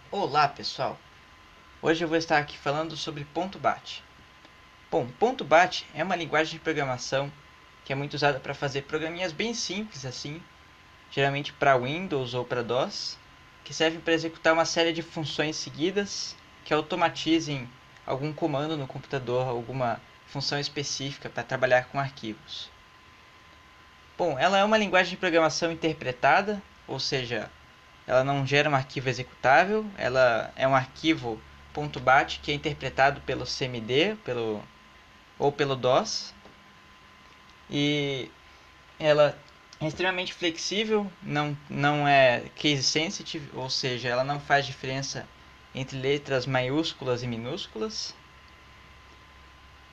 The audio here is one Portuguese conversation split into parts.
Olá pessoal, hoje eu vou estar aqui falando sobre ponto BAT. Bom, ponto BAT é uma linguagem de programação que é muito usada para fazer programinhas bem simples assim, geralmente para Windows ou para DOS, que servem para executar uma série de funções seguidas que automatizem algum comando no computador, alguma função específica para trabalhar com arquivos. Bom, ela é uma linguagem de programação interpretada, ou seja, ela não gera um arquivo executável, ela é um arquivo .bat que é interpretado pelo CMD ou pelo DOS, e ela é extremamente flexível, não é case sensitive, ou seja, ela não faz diferença entre letras maiúsculas e minúsculas.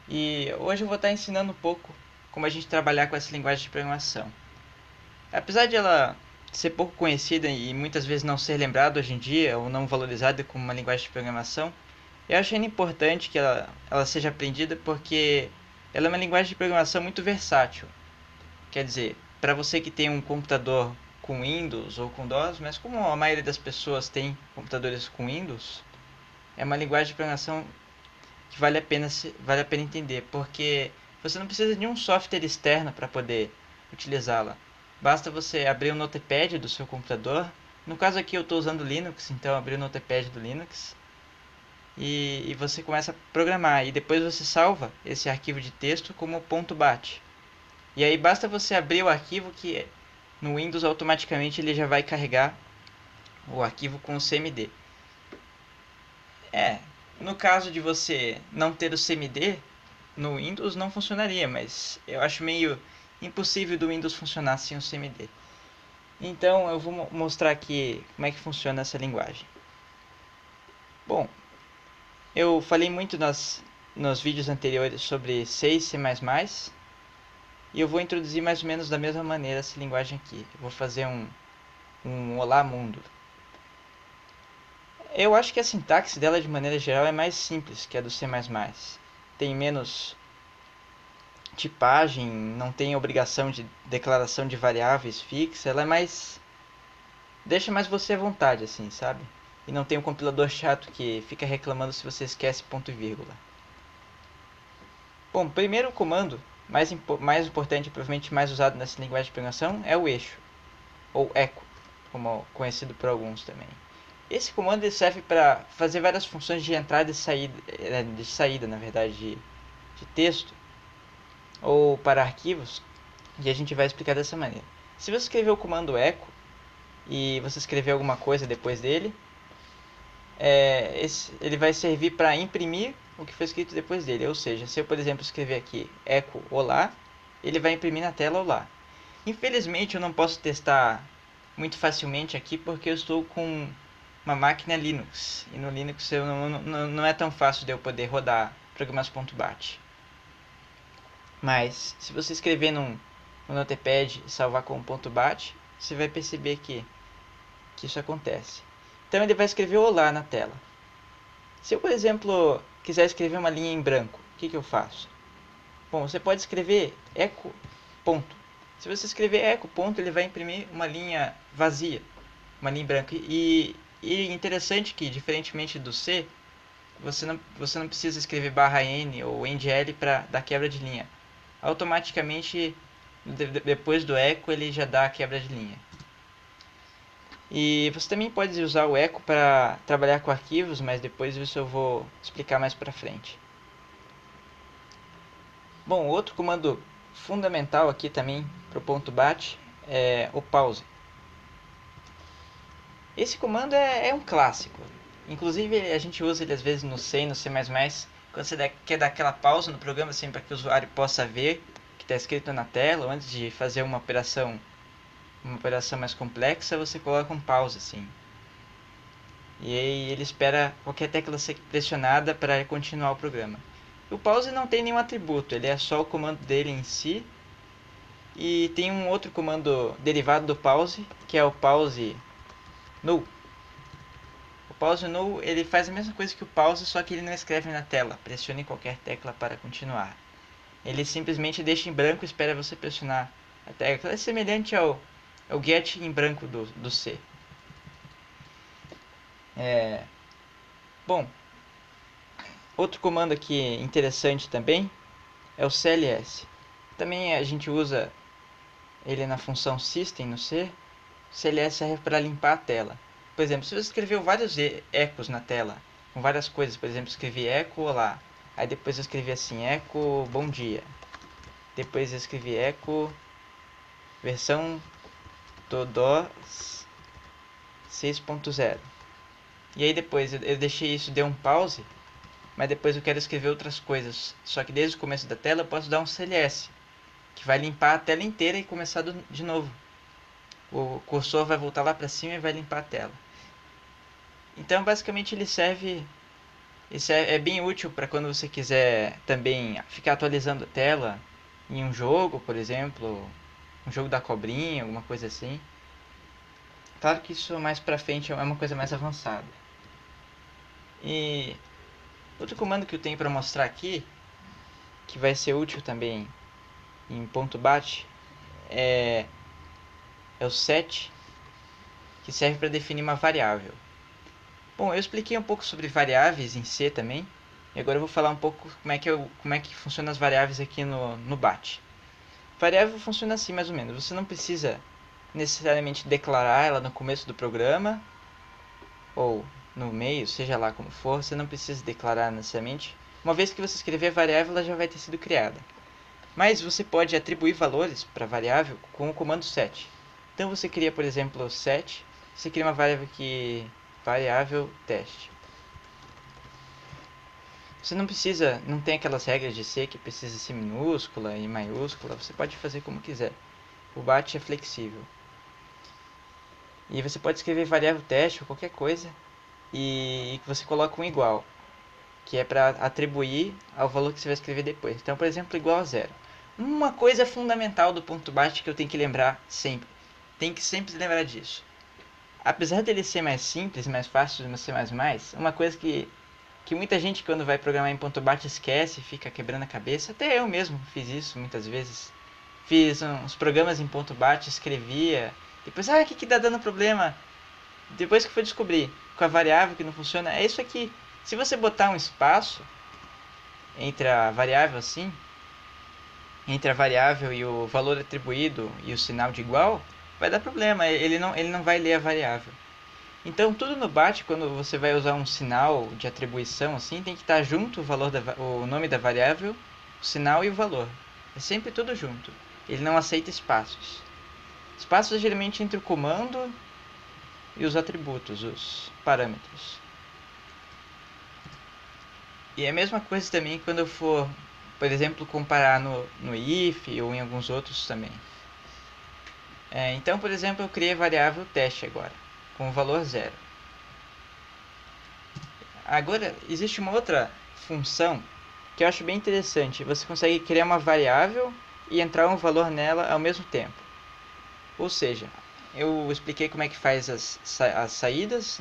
E hoje eu vou estar ensinando um pouco como a gente trabalhar com essa linguagem de programação. Apesar de ela ser pouco conhecida e muitas vezes não ser lembrada hoje em dia ou não valorizada como uma linguagem de programação, eu acho ainda importante que ela seja aprendida porque ela é uma linguagem de programação muito versátil. Quer dizer, para você que tem um computador com Windows ou com DOS, mas como a maioria das pessoas tem computadores com Windows, é uma linguagem de programação que vale a pena entender, porque você não precisa de um software externo para poder utilizá-la. Basta você abrir o Notepad do seu computador. No caso aqui eu estou usando Linux, então abrir o Notepad do Linux e você começa a programar. E depois você salva esse arquivo de texto como .bat. E aí basta você abrir o arquivo que no Windows automaticamente ele já vai carregar o arquivo com o CMD. No caso de você não ter o CMD, no Windows não funcionaria, mas eu acho meio impossível do Windows funcionar sem o CMD. Então eu vou mostrar aqui como é que funciona essa linguagem. Bom, eu falei muito nos vídeos anteriores sobre C e C++, e eu vou introduzir mais ou menos da mesma maneira essa linguagem aqui. Eu vou fazer um Olá Mundo. Eu acho que a sintaxe dela de maneira geral é mais simples que a do C++. Tem menos tipagem, não tem obrigação de declaração de variáveis fixa, ela é mais deixa mais você à vontade assim, sabe? E não tem um compilador chato que fica reclamando se você esquece ponto e vírgula. Bom, primeiro comando mais importante, provavelmente mais usado nessa linguagem de programação, é o eixo, ou echo, como conhecido por alguns também. Esse comando serve para fazer várias funções de entrada e saída, na verdade, de texto, ou para arquivos, e a gente vai explicar dessa maneira. Se você escrever o comando echo e você escrever alguma coisa depois dele, ele vai servir para imprimir o que foi escrito depois dele. Ou seja, se eu, por exemplo, escrever aqui echo olá, ele vai imprimir na tela olá. Infelizmente eu não posso testar muito facilmente aqui porque eu estou com uma máquina Linux. E no Linux não é tão fácil de eu poder rodar programas .bat. Mas se você escrever no Notepad e salvar como .bat, você vai perceber que isso acontece. Então ele vai escrever olá na tela. Se eu, por exemplo, quiser escrever uma linha em branco, o que eu faço? Bom, você pode escrever echo ponto. Se você escrever echo ponto, ele vai imprimir uma linha vazia, uma linha em branco. E interessante que, diferentemente do C, você não precisa escrever barra N ou endl para dar quebra de linha. Automaticamente, depois do echo, ele já dá a quebra de linha. E você também pode usar o echo para trabalhar com arquivos, mas depois isso eu vou explicar mais para frente. Bom, outro comando fundamental aqui também para o ponto .bat é o pause. Esse comando é um clássico. Inclusive a gente usa ele às vezes no C e no C++, quando você quer dar aquela pausa no programa assim, para que o usuário possa ver o que está escrito na tela, ou antes de fazer uma operação mais complexa, você coloca um pause assim. E aí ele espera qualquer tecla ser pressionada para continuar o programa. O pause não tem nenhum atributo, ele é só o comando dele em si. E tem um outro comando derivado do pause, que é o pause null. O pause null ele faz a mesma coisa que o pause, só que ele não escreve na tela. Pressione qualquer tecla para continuar. Ele simplesmente deixa em branco e espera você pressionar a tecla. É semelhante ao get em branco do C. Bom, outro comando aqui interessante também é o CLS. Também a gente usa ele na função system no C. O CLS serve para limpar a tela. Por exemplo, se você escreveu vários ecos na tela, com várias coisas, por exemplo, escrevi eco olá, aí depois eu escrevi assim, eco bom dia, depois eu escrevi eco versão do DOS 6.0, e aí depois eu deixei isso, deu um pause, mas depois eu quero escrever outras coisas, só que desde o começo da tela eu posso dar um CLS, que vai limpar a tela inteira e começar de novo. O cursor vai voltar lá para cima e vai limpar a tela. Então basicamente ele serve. Isso é bem útil para quando você quiser também ficar atualizando a tela em um jogo, por exemplo, um jogo da cobrinha, alguma coisa assim. Claro que isso mais pra frente é uma coisa mais avançada. E outro comando que eu tenho para mostrar aqui, que vai ser útil também em ponto .bat, é o set, que serve para definir uma variável. Bom, eu expliquei um pouco sobre variáveis em C também, e agora eu vou falar um pouco como é que funcionam as variáveis aqui no BAT. Variável funciona assim mais ou menos, você não precisa necessariamente declarar ela no começo do programa, ou no meio, seja lá como for, você não precisa declarar necessariamente. Uma vez que você escrever a variável, ela já vai ter sido criada. Mas você pode atribuir valores para a variável com o comando set. Então você cria, por exemplo, set, você cria uma variável que variável teste. Você não precisa, não tem aquelas regras de C que precisa ser minúscula e maiúscula, você pode fazer como quiser. O BAT é flexível. E você pode escrever variável teste ou qualquer coisa e que você coloca um igual, que é para atribuir ao valor que você vai escrever depois. Então, por exemplo, igual a zero. Uma coisa fundamental do ponto .bat que eu tenho que lembrar sempre, tem que sempre lembrar disso. Apesar dele ser mais simples, mais fácil no C++, uma coisa que muita gente quando vai programar em ponto .bat esquece, fica quebrando a cabeça, até eu mesmo fiz isso muitas vezes. Fiz uns programas em ponto .bat, escrevia, depois, o que tá dando problema? Depois que fui descobrir com a variável que não funciona, é isso aqui. Se você botar um espaço entre a variável assim, entre a variável e o valor atribuído e o sinal de igual, vai dar problema, ele não vai ler a variável. Então tudo no BAT, quando você vai usar um sinal de atribuição assim, tem que estar junto o nome da variável, o sinal e o valor. É sempre tudo junto. Ele não aceita espaços. Espaços é geralmente entre o comando e os atributos, os parâmetros. E é a mesma coisa também quando eu for, por exemplo, comparar no if ou em alguns outros também. Então, por exemplo, eu criei a variável teste agora, com o valor 0. Agora, existe uma outra função que eu acho bem interessante. Você consegue criar uma variável e entrar um valor nela ao mesmo tempo. Ou seja, eu expliquei como é que faz as saídas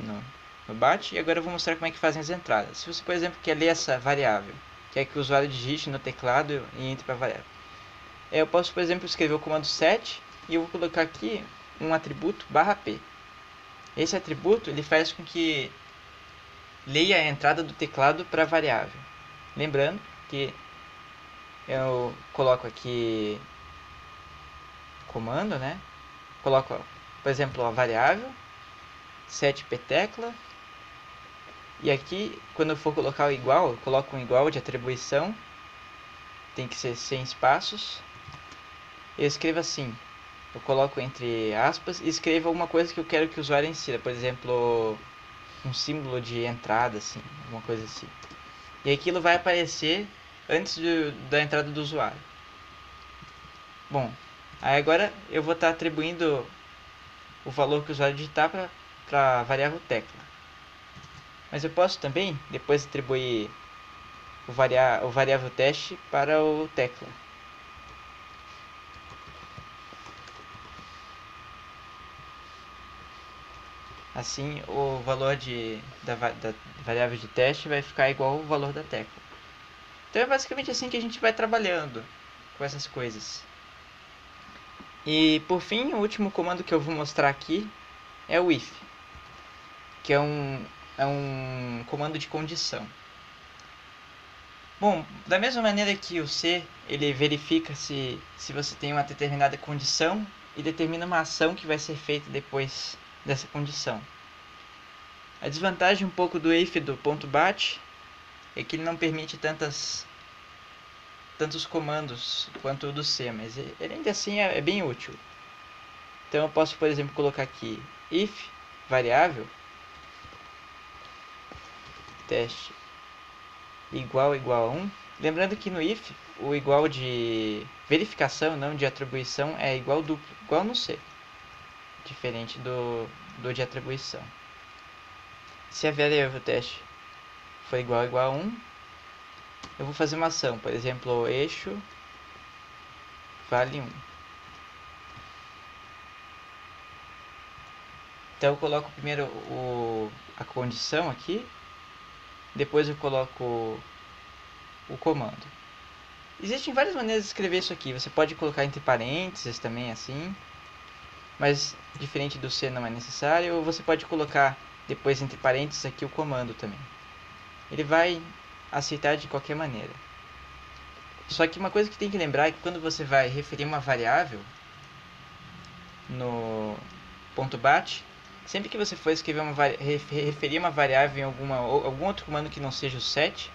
no BAT e agora eu vou mostrar como é que fazem as entradas. Se você, por exemplo, quer ler essa variável, quer que o usuário digite no teclado e entre para a variável. Eu posso, por exemplo, escrever o comando set e eu vou colocar aqui um atributo /p. Esse atributo ele faz com que leia a entrada do teclado para a variável. Lembrando que eu coloco aqui comando, né? Coloco, por exemplo, a variável set_p tecla e aqui quando eu for colocar o igual, eu coloco um igual de atribuição, tem que ser sem espaços. Eu escrevo assim, eu coloco entre aspas e escrevo alguma coisa que eu quero que o usuário insira, por exemplo, um símbolo de entrada, assim, alguma coisa assim. E aquilo vai aparecer antes da entrada do usuário. Bom, aí agora eu vou estar atribuindo o valor que o usuário digitar para a variável tecla. Mas eu posso também depois atribuir o variável teste para o tecla. Assim o valor da variável de teste vai ficar igual ao valor da tecla. Então é basicamente assim que a gente vai trabalhando com essas coisas. E por fim, o último comando que eu vou mostrar aqui é o if, que é comando de condição. Bom, da mesma maneira que o C, ele verifica se você tem uma determinada condição e determina uma ação que vai ser feita depois dessa condição. A desvantagem um pouco do if do ponto .bat é que ele não permite tantos comandos quanto o do C, mas ele ainda assim é bem útil. Então eu posso, por exemplo, colocar aqui if variável teste igual a 1. Lembrando que no if o igual de verificação, não de atribuição, é igual duplo, igual no C, diferente do de atribuição. Se a variável teste for igual a 1, eu vou fazer uma ação, por exemplo, eixo vale 1. Então eu coloco primeiro a condição aqui, depois eu coloco o comando. Existem várias maneiras de escrever isso aqui. Você pode colocar entre parênteses também, assim, mas diferente do C não é necessário. Ou você pode colocar depois entre parênteses aqui o comando também. Ele vai aceitar de qualquer maneira. Só que uma coisa que tem que lembrar é que quando você vai referir uma variável no ponto .bat, sempre que você for escrever referir uma variável em algum outro comando que não seja o set,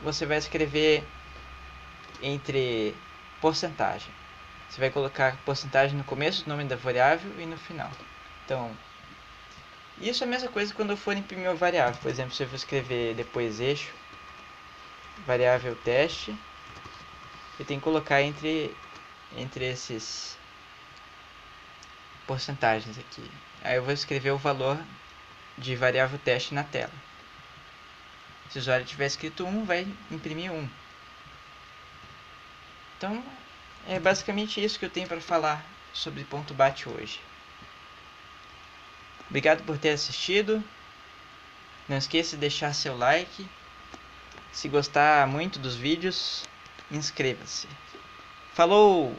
você vai escrever entre porcentagem. Você vai colocar porcentagem no começo do nome da variável e no final. Então, isso é a mesma coisa quando eu for imprimir uma variável. Por exemplo, se eu for escrever depois eixo variável teste, eu tenho que colocar entre esses porcentagens aqui. Aí eu vou escrever o valor de variável teste na tela. Se o usuário tiver escrito 1, vai imprimir 1. Então, é basicamente isso que eu tenho para falar sobre ponto .bat hoje. Obrigado por ter assistido. Não esqueça de deixar seu like. Se gostar muito dos vídeos, inscreva-se. Falou!